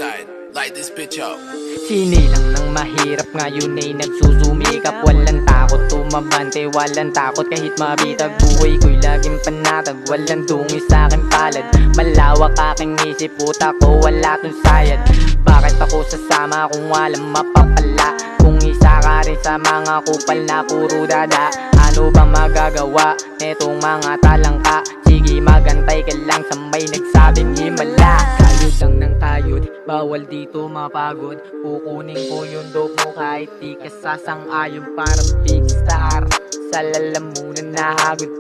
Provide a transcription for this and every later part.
side. Light this bitch up. Sinilang ng mahirap ngayon ay nagsusumikap. Walang takot tumabante, walang takot kahit mabitag. Buhay ko'y laging panatag, walang dungi sa'kin palad. Malawak aking isip, puta ko wala tong sayad. Bakit ako sasama kung walang mapapala? Kung isa ka rin sa mga kupal na puro dada, ano bang magagawa netong mga talangka? Sige magantay ka lang sa may nagsabing himala. Kayod lang ng kayod, bawal dito mapagod. Kukunin ko yung dope mo kahit di ka sasang-ayon. Parang big star sa lalamunan na hagod.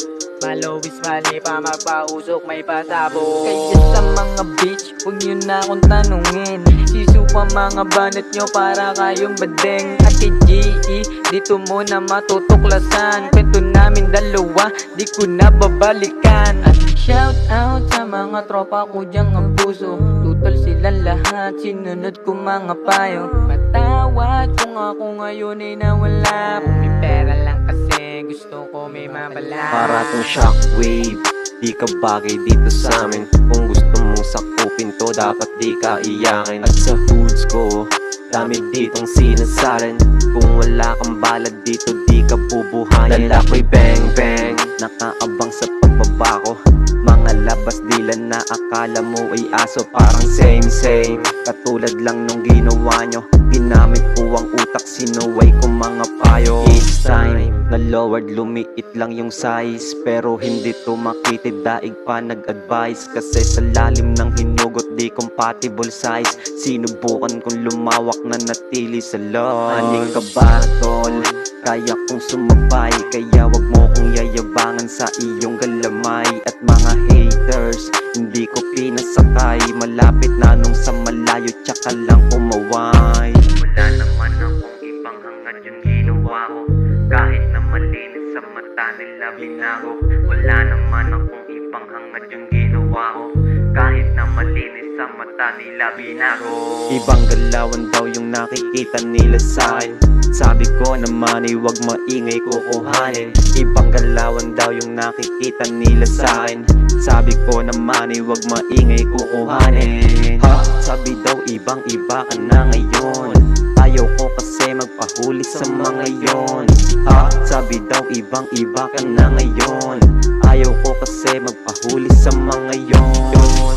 Malawis mali pa magpausok may pasabog. Kaya sa mga bitch, huwag nyo na akong tanungin. Sisupa mga banat nyo para kayong badeng. At kay G.E, dito mo na matutuklasan. Kwento namin dalawa, di ko na babalikan. At shout out sa mga tropa ko dyang ang puso. Tutal silang lahat, sinunod ko mga payo. Patawad kung ako ngayon ay nawala. Kung may pera lang kasi gusto ko may mabala. Para tong shockwave, di ka bagay dito sa amin. Kung gusto mong sakupin to, dapat di ka iyakin. At sa hoods ko, dami ditong sinasalin. Kung wala kang balad dito, di ka bubuhayin. Dala ko'y bang bang, nakaabang sa pagbaba ko. Mga labas dila na akala mo ay aso. Parang same same, katulad lang nung ginawa nyo. Ginamit ko ang utak, sinuway ko mga payo. Each time na lowered, lumiit lang yung size. Pero hindi to makitid, daig pa nag-advise. Kasi sa lalim ng hinugot, di compatible size. Sinubukan kong lumawak na natili sa low. Aning ka ba tol? Kaya kong sumabay, kaya wag mo kong yayabangan sa iyong galamay. At mga haters, hindi ko pinasakay. Malapit na nung sa malayo, tsaka lang umaway. Wala naman akong ibang hangad yung ginawa ko. Kahit na malinis sa mata nila binago. Wala naman akong ibang hangad yung ginawa ko. Kahit na malinis sa mata nila binago. Ibang galawan daw yung nakikita nila sa'kin. Sabi ko naman ay wag maingay kukuhanin. Ibang galawan daw yung nakikita nila sa'kin. Sabi ko naman ay wag maingay kukuhanin. Ha? Sabi daw ibang iba ka na ngayon. Ayaw ko kasi magpahuli sa mga yon. Ha? Sabi daw ibang iba ka na ngayon. Ayaw ko kasi magpahuli sa mga yon.